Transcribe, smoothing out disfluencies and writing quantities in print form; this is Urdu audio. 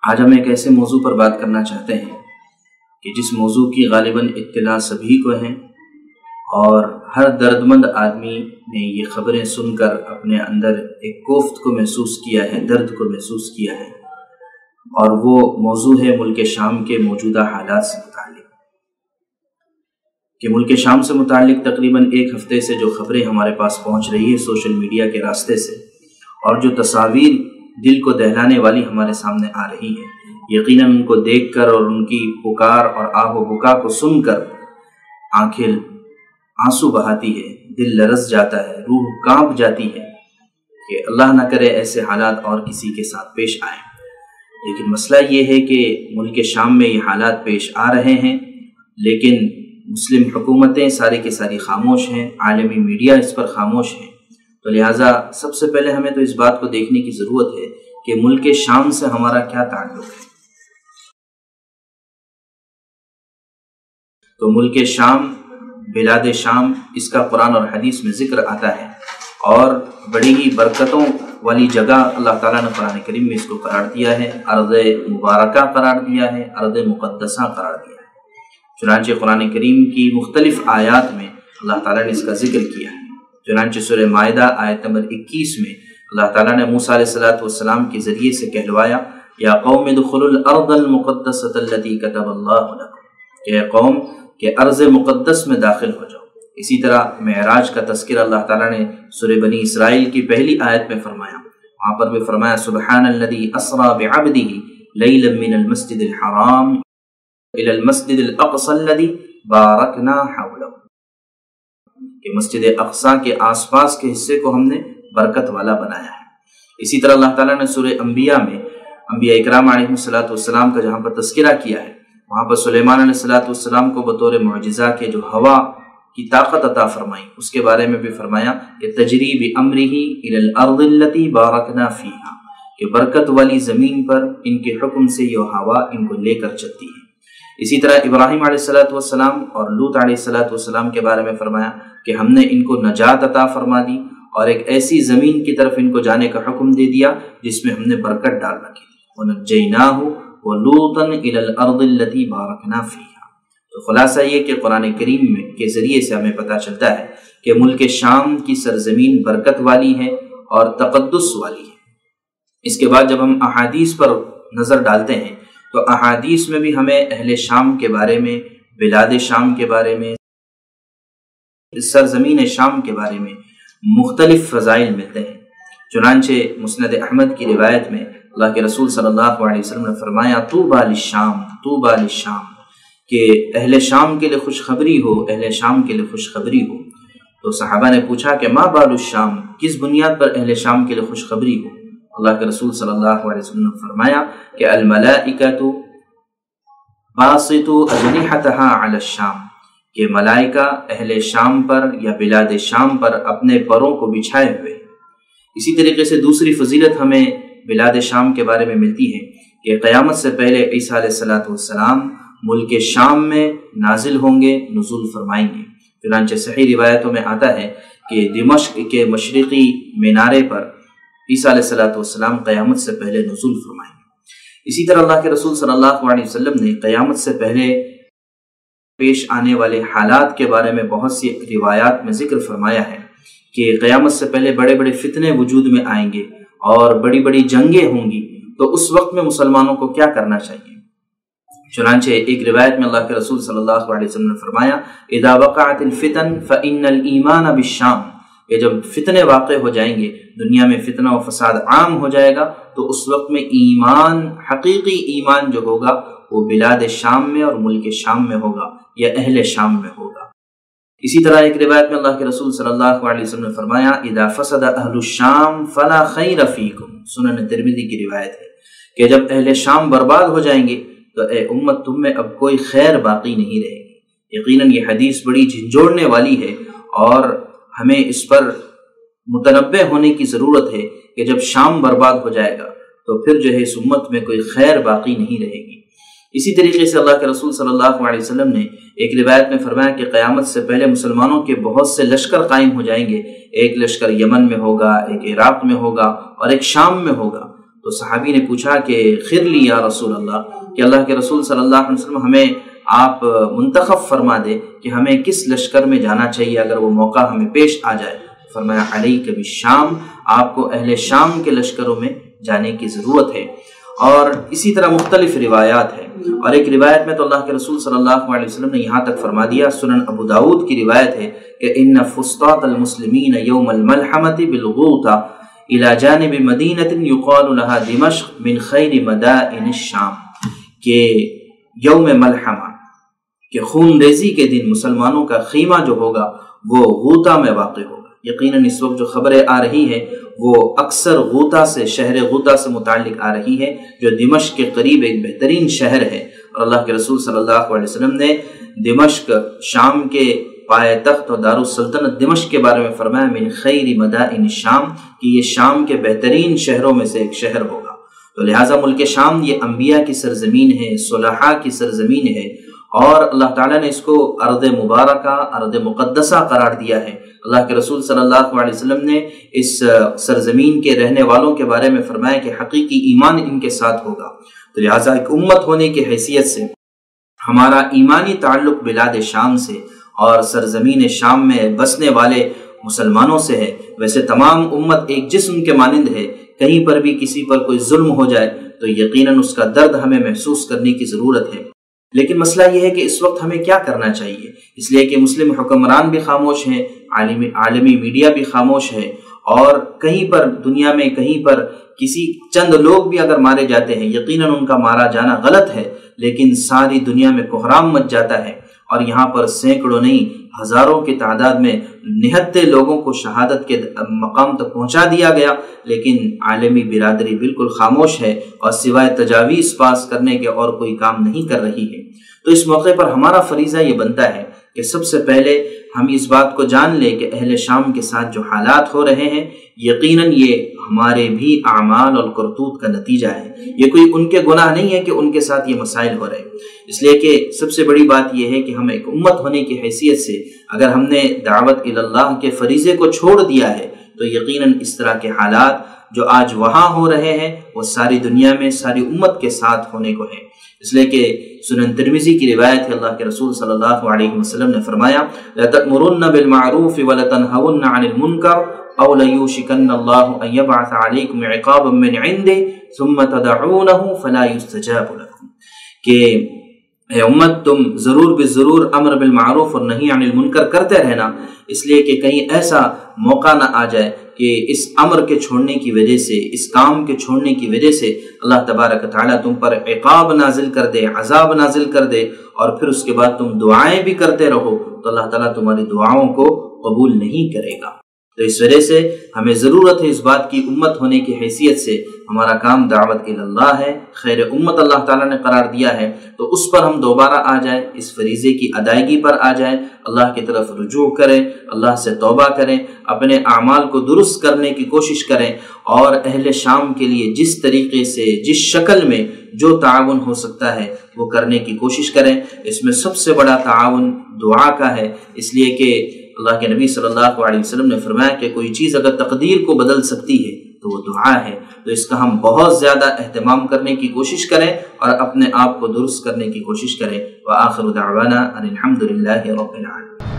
آج ہم ایک ایسے موضوع پر بات کرنا چاہتے ہیں کہ جس موضوع کی غالباً اطلاع سبھی کو ہیں، اور ہر درد مند آدمی نے یہ خبریں سن کر اپنے اندر ایک کوفت کو محسوس کیا ہے، درد کو محسوس کیا ہے، اور وہ موضوع ہے ملک شام کے موجودہ حالات سے متعلق۔ کہ ملک شام سے متعلق تقریباً ایک ہفتے سے جو خبریں ہمارے پاس پہنچ رہی ہے سوشل میڈیا کے راستے سے، اور جو تصاویر دل کو دہلانے والی ہمارے سامنے آ رہی ہیں، یقیناً ان کو دیکھ کر اور ان کی پکار اور آہ و بکا کو سن کر آنکھیں آنسو بہاتی ہے، دل لرز جاتا ہے، روح کانپ جاتی ہے کہ اللہ نہ کرے ایسے حالات اور کسی کے ساتھ پیش آئیں۔ لیکن مسئلہ یہ ہے کہ ملک شام میں یہ حالات پیش آ رہے ہیں، لیکن مسلم حکومتیں ساری کی ساری خاموش ہیں، عالمی میڈیا اس پر خاموش ہیں۔ تو لہٰذا سب سے پہلے ہمیں تو اس بات کو دیکھنے کی ضرورت ہے کہ ملک شام سے ہمارا کیا تعلق ہے۔ تو ملک شام، بلاد شام، اس کا قرآن اور حدیث میں ذکر آتا ہے، اور بڑی ہی برکتوں والی جگہ اللہ تعالیٰ نے قرآن کریم میں اس کو قرار دیا ہے، ارض مبارکہ قرار دیا ہے، ارض مقدسہ قرار دیا ہے۔ چنانچہ قرآن کریم کی مختلف آیات میں اللہ تعالیٰ نے اس کا ذکر کیا ہے۔ چنانچہ سورہ مائدہ آیت نمبر 21 میں اللہ تعالیٰ نے موسیٰ علیہ السلام کے ذریعے سے کہلوایا، یا قوم ادخلوا الارض المقدسۃ التي كتب اللہ لکم، کہ اے قوم کہ ارض مقدس میں داخل ہو جاؤ۔ اسی طرح معراج کا تذکرہ اللہ تعالیٰ نے سورہ بنی اسرائیل کی پہلی آیت میں فرمایا، وہاں پر بھی فرمایا سبحان الذی اسری بعبدہ لیلا من المسجد الحرام الى المسجد الاقصى الذي بارکنا حولہ، کہ مسجد اقصیٰ کے آس پاس کے حصے کو ہم نے برکت والا بنایا ہے۔ اسی طرح اللہ تعالیٰ نے سورہ انبیاء میں انبیاء اکرام علیہ السلام کا جہاں پر تذکرہ کیا ہے، وہاں پر سلیمان علیہ السلام کو بطور معجزہ کے جو ہوا کی طاقت عطا فرمائی، اس کے بارے میں بھی فرمایا کہ تجری بامرہ الی الارض التي بارکنا فیہا، کہ برکت والی زمین پر ان کے حکم سے یہ ہوا ان کو لے کر چلتی ہے۔ اسی طرح ابراہیم علیہ السلام اور لوط علیہ السلام کے بارے میں فرمایا کہ ہم نے ان کو نجات عطا فرما دی، اور ایک ایسی زمین کی طرف ان کو جانے کا حکم دے دیا جس میں ہم نے برکت ڈال رکھی تھی، وَنَجَّيْنَاهُ وَلُوطًا إِلَى الْأَرْضِ الَّتِي بَارَكْنَا فِيهَا۔ تو خلاصہ یہ کہ قرآن کریم میں کے ذریعے سے ہمیں پتہ چلتا ہے کہ ملک شام کی سرزمین برکت والی ہے اور تقدس والی ہے۔ اس کے بعد جب ہم احادیث پر نظر ڈالتے ہیں تو احادیث میں بھی ہمیں اہل شام کے بارے میں، بلاد شام کے بارے میں، سرزمین شام کے بارے میں مختلف فضائل ملتے ہیں۔ چنانچہ مسند احمد کی روایت میں اللہ کے رسول صلی اللہ علیہ وسلم نے فرمایا طوبیٰ للشام، طوبیٰ للشام، کہ اہل شام کے لیے خوشخبری ہو، اہل شام کے لیے خوشخبری ہو۔ تو صحابہ نے پوچھا کہ ما بال الشام، کس بنیاد پر اہل شام کے لیے خوشخبری ہو؟ اللہ کے رسول صلی اللہ علیہ وسلم نے فرمایا کہ الملائکۃ باسطوا اجنحتها علی الشام، کہ ملائکہ اہل شام پر یا بلاد شام پر اپنے پروں کو بچھائے ہوئے۔ اسی طریقے سے دوسری فضیلت ہمیں بلاد شام کے بارے میں ملتی ہے کہ قیامت سے پہلے عیسیٰ علیہ السلام ملک شام میں نازل ہوں گے، نزول فرمائیں گے۔ چنانچہ صحیح روایتوں میں آتا ہے کہ دمشق کے مشرقی مینارے پر عیسیٰ علیہ السلام قیامت سے پہلے نزول فرمائیں گے۔ اسی طرح اللہ کے رسول صلی اللہ علیہ وسلم نے قیامت سے پہلے پیش آنے والے حالات کے بارے میں بہت سی روایات میں ذکر فرمایا ہے کہ قیامت سے پہلے بڑے بڑے فتنے وجود میں آئیں گے اور بڑی بڑی جنگیں ہوں گی، تو اس وقت میں مسلمانوں کو کیا کرنا چاہیے؟ چنانچہ ایک روایت میں اللہ کے رسول صلی اللہ علیہ وسلم نے فرمایا اذا وقعت الفتن فإن الایمان بالشام، کہ جب فتنے واقع ہو جائیں گے، دنیا میں فتنہ و فساد عام ہو جائے گا، تو اس وقت میں ایمان، حقیقی ایمان جو ہوگا وہ بلاد شام میں اور ملک شام میں ہوگا یا اہل شام میں ہوگا۔ اسی طرح ایک روایت میں اللہ کے رسول صلی اللہ علیہ وسلم نے فرمایا اذا فسد اہل الشام فلا خیر فیکم، سنن ترمذی کی روایت ہے کہ جب اہل شام برباد ہو جائیں گے تو اے امت تم میں اب کوئی خیر باقی نہیں رہے گی۔ یقیناً یہ حدیث بڑی جھنجھوڑنے والی ہے، اور ہمیں اس پر متنبہ ہونے کی ضرورت ہے کہ جب شام برباد ہو جائے گا تو پھر جو ہے اس امت میں کوئی خیر باقی نہیں رہے گی۔ اسی طریقے سے اللہ کے رسول صلی اللہ علیہ وسلم نے ایک روایت میں فرمایا کہ قیامت سے پہلے مسلمانوں کے بہت سے لشکر قائم ہو جائیں گے، ایک لشکر یمن میں ہوگا، ایک عراق میں ہوگا اور ایک شام میں ہوگا۔ تو صحابی نے پوچھا کہ خرلی یا رسول اللہ، کہ اللہ کے رسول صلی اللہ علیہ وسلم ہمیں آپ منتخب فرما دے کہ ہمیں کس لشکر میں جانا چاہیے اگر وہ موقع ہمیں پیش آ جائے۔ فرمایا علیک بالشام، آپ کو اہل شام کے لشکروں میں جانے کی ضرورت ہے۔ اور اسی طرح مختلف روایات ہیں، اور ایک روایت میں تو اللہ کے رسول صلی اللہ علیہ وسلم نے یہاں تک فرما دیا، سنن ابو داود کی روایت ہے کہ ان فسطاط المسلمین یوم الملحمۃ بالغوطہ الى جانب مدینۃ یقال لها دمشق من خیر مدائن الشام، کہ یوم ملحمہ کہ خون ریزی کے دن مسلمانوں کا خیمہ جو ہوگا وہ غوطہ میں واقع ہوگا۔ یقیناً اس وقت جو خبریں آ رہی ہیں وہ اکثر غوطہ سے، شہر غوطہ سے متعلق آ رہی ہے، جو دمشق کے قریب ایک بہترین شہر ہے، اور اللہ کے رسول صلی اللہ علیہ وسلم نے دمشق، شام کے پائے تخت اور دارالسلطنت دمشق کے بارے میں فرمایا من خیر مدائن الشام، کہ یہ شام کے بہترین شہروں میں سے ایک شہر ہوگا۔ تو لہٰذا ملک شام یہ انبیاء کی سرزمین ہے، صلحاء کی سرزمین ہے، اور اللہ تعالیٰ نے اس کو ارض مبارکہ، ارض مقدسہ قرار دیا ہے۔ اللہ کے رسول صلی اللہ علیہ وسلم نے اس سرزمین کے رہنے والوں کے بارے میں فرمایا کہ حقیقی ایمان ان کے ساتھ ہوگا۔ تو لہٰذا ایک امت ہونے کی حیثیت سے ہمارا ایمانی تعلق بلاد شام سے اور سرزمین شام میں بسنے والے مسلمانوں سے ہے۔ ویسے تمام امت ایک جسم کے مانند ہے، کہیں پر بھی کسی پر کوئی ظلم ہو جائے تو یقیناً اس کا درد ہمیں محسوس کرنے کی ضرورت ہے۔ لیکن مسئلہ یہ ہے کہ اس وقت ہمیں کیا کرنا چاہیے، اس لیے کہ مسلم حکمران بھی خاموش ہیں، عالمی میڈیا بھی خاموش ہے، اور کہیں پر دنیا میں کہیں پر کسی چند لوگ بھی اگر مارے جاتے ہیں، یقیناً ان کا مارا جانا غلط ہے، لیکن ساری دنیا میں کوہرام مچ جاتا ہے، اور یہاں پر سینکڑوں نہیں ہزاروں کی تعداد میں نہتے لوگوں کو شہادت کے مقام تک پہنچا دیا گیا، لیکن عالمی برادری بالکل خاموش ہے اور سوائے تجاویز پاس کرنے کے اور کوئی کام نہیں کر رہی ہے۔ تو اس موقع پر ہمارا فریضہ یہ بنتا ہے کہ سب سے پہلے ہم اس بات کو جان لیں کہ اہل شام کے ساتھ جو حالات ہو رہے ہیں یقیناً یہ ہمارے بھی اعمال اور کرتوت کا نتیجہ ہے، یہ کوئی ان کے گناہ نہیں ہے کہ ان کے ساتھ یہ مسائل ہو رہے ہیں۔ اس لیے کہ سب سے بڑی بات یہ ہے کہ ہم ایک امت ہونے کی حیثیت سے اگر ہم نے دعوت اللہ کے فریضے کو چھوڑ دیا ہے تو یقیناً اس طرح کے حالات جو آج وہاں ہو رہے ہیں وہ ساری دنیا میں ساری امت کے ساتھ ہونے کو ہے۔ اس لیے کہ سنن ترمذی کی روایت ہے، اللہ کے رسول صلی اللہ علیہ وسلم نے فرمایا لَتَأْمُرُنَّ بِالْمَعْرُوفِ وَلَتَنْهَوُنَّ عَنِ الْمُنْكَرِ أَوْ لَيُوشِكَنَّ اللَّهُ أَن يَبْعَثَ عَلَيْكُمْ عِقَابًا مِّنْ عِندِهِ ثُمَّ تَدْعُونَهُ فَلَا يُسْتَجَابُ لَكُمْ، کہ اے امت تم ضرور بالضرور امر بالمعروف اور نہی عن المنکر کرتے رہنا، اس لیے کہ کہیں ایسا موقع نہ آ جائے کہ اس امر کے چھوڑنے کی وجہ سے، اس کام کے چھوڑنے کی وجہ سے اللہ تبارک تعالیٰ تم پر عقاب نازل کر دے، عذاب نازل کر دے، اور پھر اس کے بعد تم دعائیں بھی کرتے رہو تو اللہ تعالیٰ تمہاری دعاؤں کو قبول نہیں کرے گا۔ تو اس وجہ سے ہمیں ضرورت ہے اس بات کی، امت ہونے کی حیثیت سے ہمارا کام دعوت اللہ ہے، خیر امت اللہ تعالیٰ نے قرار دیا ہے، تو اس پر ہم دوبارہ آ جائیں، اس فریضے کی ادائیگی پر آ جائیں، اللہ کی طرف رجوع کریں، اللہ سے توبہ کریں، اپنے اعمال کو درست کرنے کی کوشش کریں، اور اہل شام کے لیے جس طریقے سے، جس شکل میں جو تعاون ہو سکتا ہے وہ کرنے کی کوشش کریں۔ اس میں سب سے بڑا تعاون دعا کا ہے، اس لیے کہ اللہ کے نبی صلی اللہ علیہ وسلم نے فرمایا کہ کوئی چیز اگر تقدیر کو بدل سکتی ہے تو وہ دعا ہے، تو اس کا ہم بہت زیادہ اہتمام کرنے کی کوشش کریں اور اپنے آپ کو درست کرنے کی کوشش کریں۔ وآخر دعوانا ان الحمد للہ رب العالمین۔